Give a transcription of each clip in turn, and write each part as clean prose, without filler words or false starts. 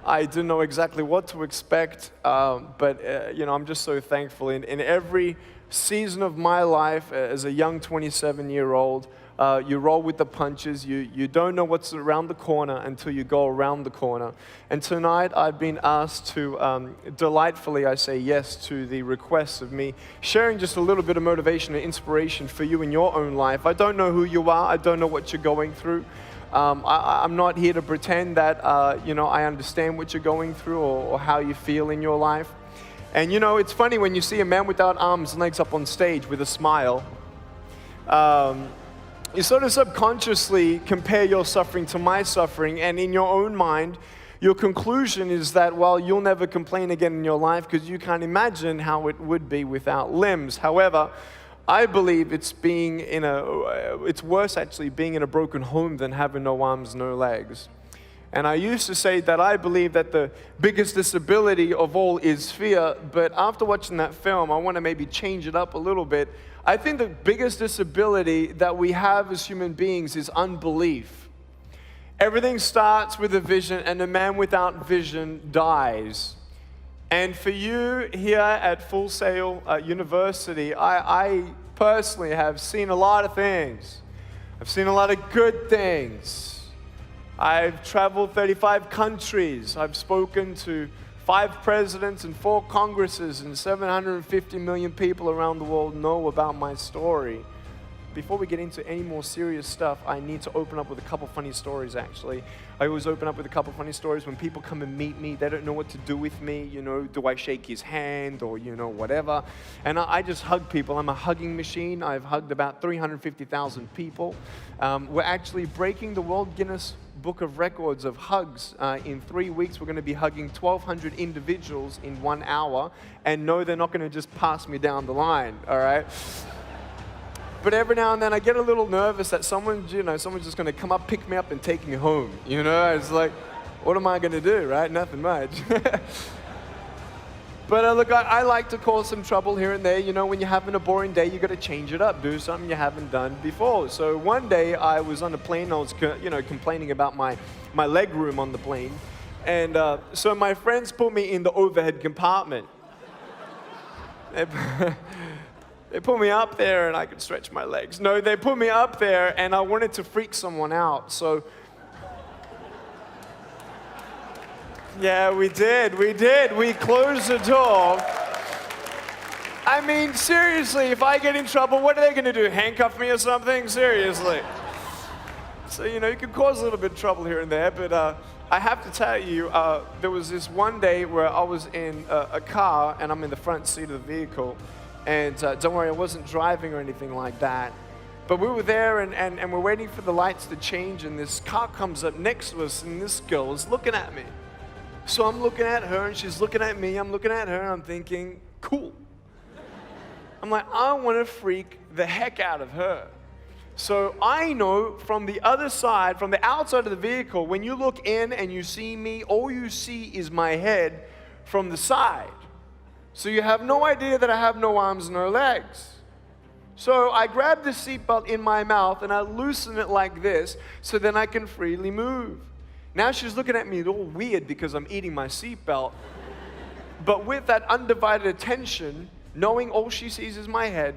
I didn't know exactly what to expect, but I'm just so thankful. In every season of my life, as a young 27-year-old, you roll with the punches. You don't know what's around the corner until you go around the corner. And tonight, I've been asked to delightfully, I say yes to the request of me sharing just a little bit of motivation and inspiration for you in your own life. I don't know who you are. I don't know what you're going through. I'm not here to pretend that, I understand what you're going through or how you feel in your life. And, it's funny when you see a man without arms and legs up on stage with a smile, you sort of subconsciously compare your suffering to my suffering, and in your own mind, your conclusion is that, well, you'll never complain again in your life because you can't imagine how it would be without limbs. However, I believe it's worse actually being in a broken home than having no arms, no legs. And I used to say that I believe that the biggest disability of all is fear, but after watching that film, I want to maybe change it up a little bit. I think the biggest disability that we have as human beings is unbelief. Everything starts with a vision, and a man without vision dies. And for you here at Full Sail University, I personally have seen a lot of things. I've seen a lot of good things. I've traveled 35 countries. I've spoken to 5 presidents and 4 congresses, and 750 million people around the world know about my story. Before we get into any more serious stuff, I need to open up with a couple funny stories, actually. I always open up with a couple funny stories. When people come and meet me, they don't know what to do with me. Do I shake his hand or, whatever. And I just hug people. I'm a hugging machine. I've hugged about 350,000 people. We're actually breaking the World Guinness Book of Records of hugs. In 3 weeks, we're going to be hugging 1,200 individuals in 1 hour. And no, they're not going to just pass me down the line, all right? But every now and then I get a little nervous that someone's just going to come up, pick me up, and take me home. It's like, what am I going to do, right? Nothing much. But look, I like to cause some trouble here and there. When you're having a boring day, you got to change it up, do something you haven't done before. So one day I was on a plane. I was, complaining about my leg room on the plane, and so my friends put me in the overhead compartment. They put me up there and I could stretch my legs. No, they put me up there and I wanted to freak someone out. So, yeah, we did. We closed the door. I mean, seriously, if I get in trouble, what are they going to do? Handcuff me or something? Seriously. So, you can cause a little bit of trouble here and there, but I have to tell you, there was this one day where I was in a car and I'm in the front seat of the vehicle. And don't worry, I wasn't driving or anything like that. But we were there and we're waiting for the lights to change, and this car comes up next to us, and this girl is looking at me. So I'm looking at her, and she's looking at me. I'm looking at her, and I'm thinking, cool. I'm like, I want to freak the heck out of her. So I know from the other side, from the outside of the vehicle, when you look in and you see me, all you see is my head from the side. So you have no idea that I have no arms, no legs. So I grab the seatbelt in my mouth and I loosen it like this so then I can freely move. Now she's looking at me all weird because I'm eating my seatbelt. But with that undivided attention, knowing all she sees is my head,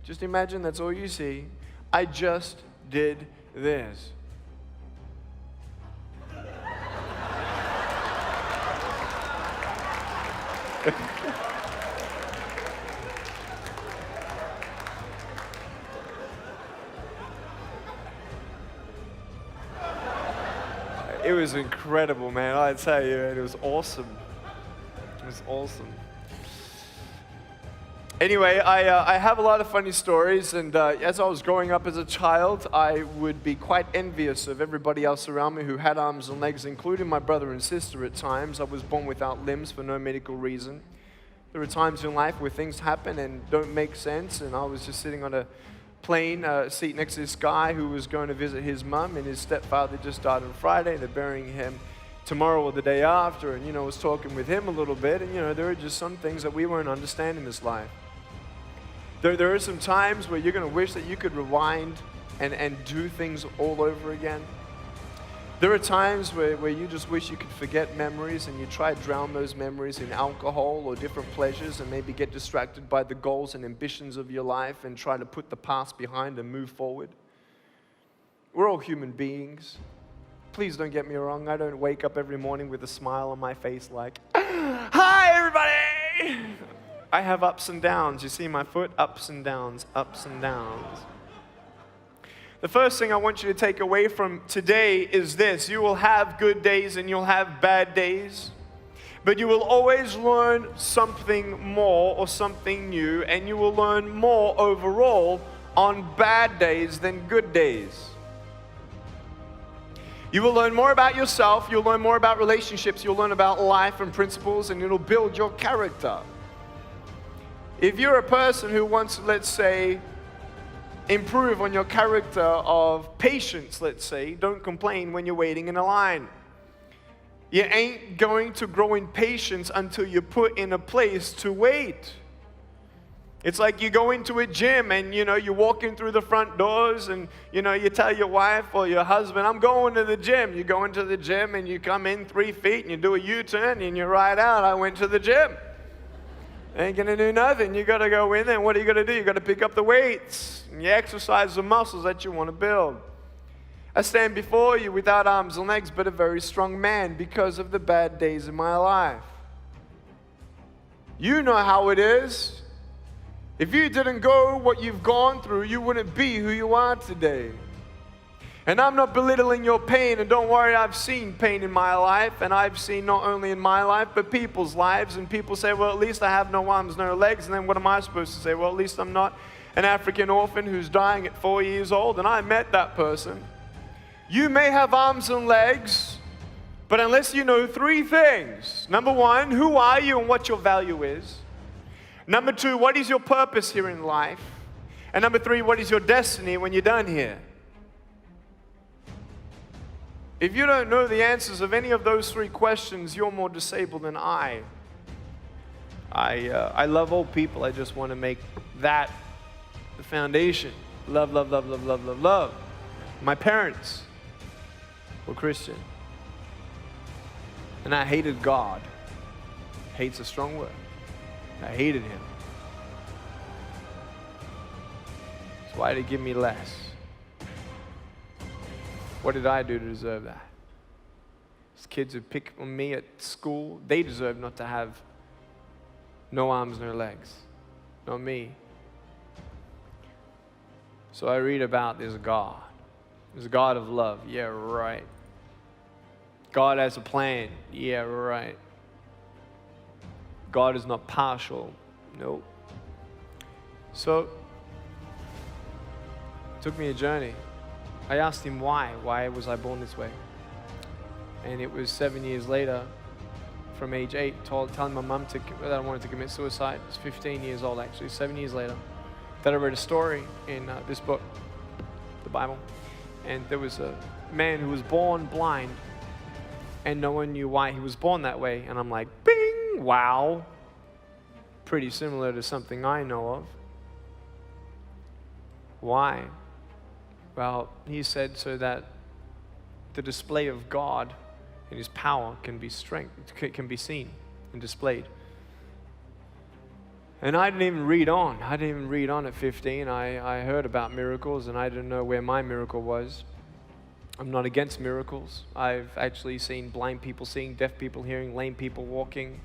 just imagine that's all you see, I just did this. It was incredible, man. I tell you, it was awesome. It was awesome. Anyway, I have a lot of funny stories, and as I was growing up as a child, I would be quite envious of everybody else around me who had arms and legs, including my brother and sister at times. I was born without limbs for no medical reason. There are times in life where things happen and don't make sense, and I was just sitting on a plane seat next to this guy who was going to visit his mum, and his stepfather just died on Friday. They're burying him tomorrow or the day after, and I was talking with him a little bit, and there are just some things that we won't understand in this life. There are some times where you're going to wish that you could rewind and do things all over again. There are times where you just wish you could forget memories, and you try to drown those memories in alcohol or different pleasures, and maybe get distracted by the goals and ambitions of your life and try to put the past behind and move forward. We're all human beings. Please don't get me wrong. I don't wake up every morning with a smile on my face like, "Hi, everybody!" I have ups and downs. You see my foot? Ups and downs, ups and downs. The first thing I want you to take away from today is this. You will have good days and you'll have bad days, but you will always learn something more or something new, and you will learn more overall on bad days than good days. You will learn more about yourself, you'll learn more about relationships, you'll learn about life and principles, and it'll build your character. If you're a person who wants, let's say, improve on your character of patience, let's say, don't complain when you're waiting in a line. You ain't going to grow in patience until you're put in a place to wait. It's like you go into a gym and, you walk in through the front doors and, you tell your wife or your husband, "I'm going to the gym." You go into the gym and you come in 3 feet and you do a U-turn and you ride out, "I went to the gym." Ain't gonna do nothing. You gotta go in there, and what are you gonna do? You gotta pick up the weights, and you exercise the muscles that you want to build. I stand before you without arms and legs, but a very strong man because of the bad days in my life. You know how it is. If you didn't go what you've gone through, you wouldn't be who you are today. And I'm not belittling your pain, and don't worry, I've seen pain in my life, and I've seen not only in my life, but people's lives, and people say, "Well, at least I have no arms, no legs," and then what am I supposed to say? Well, at least I'm not an African orphan who's dying at 4 years old, and I met that person. You may have arms and legs, but unless you know 3 things. Number 1, who are you and what your value is? Number 2, what is your purpose here in life? And number 3, what is your destiny when you're done here? If you don't know the answers of any of those 3 questions, you're more disabled than I. I love all people. I just want to make that the foundation. Love, love, love, love, love, love, love. My parents were Christian. And I hated God. Hate's a strong word. I hated Him. So why did He give me less? What did I do to deserve that? These kids who pick on me at school, they deserve not to have no arms, no legs. Not me. So I read about there's a God. There's a God of love. Yeah, right. God has a plan. Yeah, right. God is not partial. Nope. So, it took me a journey. I asked Him why. Why was I born this way? And it was 7 years later, from age 8, telling my mum that I wanted to commit suicide. I was 15 years old actually, 7 years later, that I read a story in this book, the Bible. And there was a man who was born blind, and no one knew why he was born that way. And I'm like, bing, wow. Pretty similar to something I know of. Why? Well, he said so that the display of God and His power can be seen and displayed. And I didn't even read on. I didn't even read on at 15. I heard about miracles, and I didn't know where my miracle was. I'm not against miracles. I've actually seen blind people seeing, deaf people hearing, lame people walking.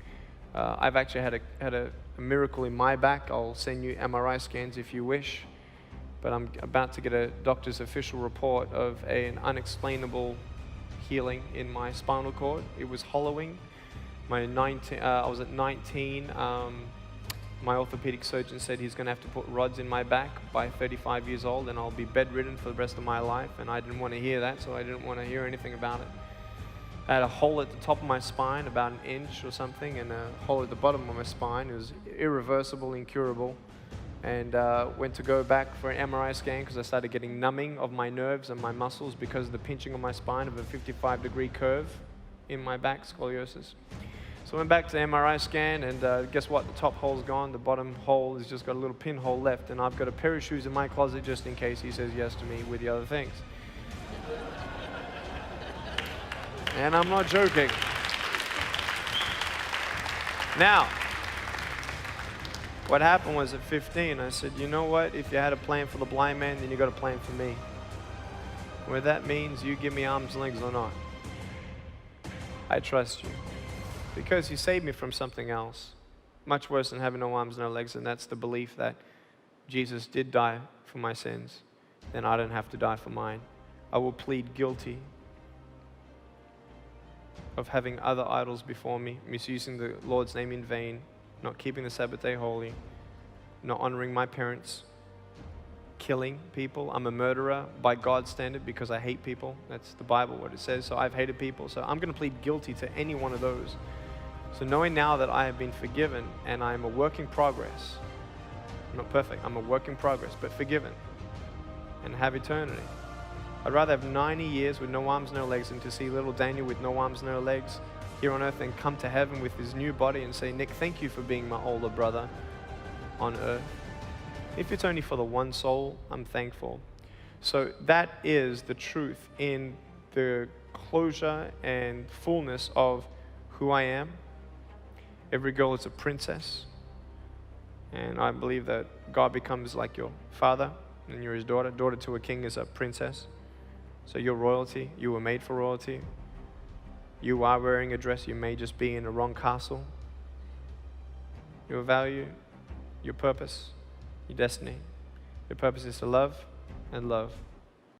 I've actually had a miracle in my back. I'll send you MRI scans if you wish. But I'm about to get a doctor's official report of an unexplainable healing in my spinal cord. It was hollowing. I was at 19. My orthopedic surgeon said he's going to have to put rods in my back by 35 years old, and I'll be bedridden for the rest of my life. And I didn't want to hear that, so I didn't want to hear anything about it. I had a hole at the top of my spine, about 1 inch or something, and a hole at the bottom of my spine. It was irreversible, incurable. And went to go back for an MRI scan because I started getting numbing of my nerves and my muscles because of the pinching of my spine of a 55-degree curve in my back, scoliosis. So I went back to the MRI scan, and guess what? The top hole's gone. The bottom hole has just got a little pinhole left, and I've got a pair of shoes in my closet just in case he says yes to me with the other things. And I'm not joking. Now, what happened was at 15, I said, you know what? If you had a plan for the blind man, then you got a plan for me. Whether that means you give me arms and legs or not, I trust you. Because you saved me from something else, much worse than having no arms, no legs, and that's the belief that Jesus did die for my sins, then I don't have to die for mine. I will plead guilty of having other idols before me, misusing the Lord's name in vain, not keeping the Sabbath day holy, not honoring my parents, killing people. I'm a murderer by God's standard because I hate people. That's the Bible, what it says. So I've hated people. So I'm going to plead guilty to any one of those. So knowing now that I have been forgiven and I'm a work in progress, I'm not perfect, I'm a work in progress, but forgiven and have eternity. I'd rather have 90 years with no arms, no legs than to see little Daniel with no arms, no legs here on earth and come to heaven with his new body and say, Nick, thank you for being my older brother on earth. If it's only for the one soul, I'm thankful. So that is the truth in the closure and fullness of who I am. Every girl is a princess. And I believe that God becomes like your father and you're his daughter. Daughter to a king is a princess. So you're royalty. You were made for royalty. You are wearing a dress. You may just be in the wrong castle. Your value, your purpose, your destiny. Your purpose is to love and love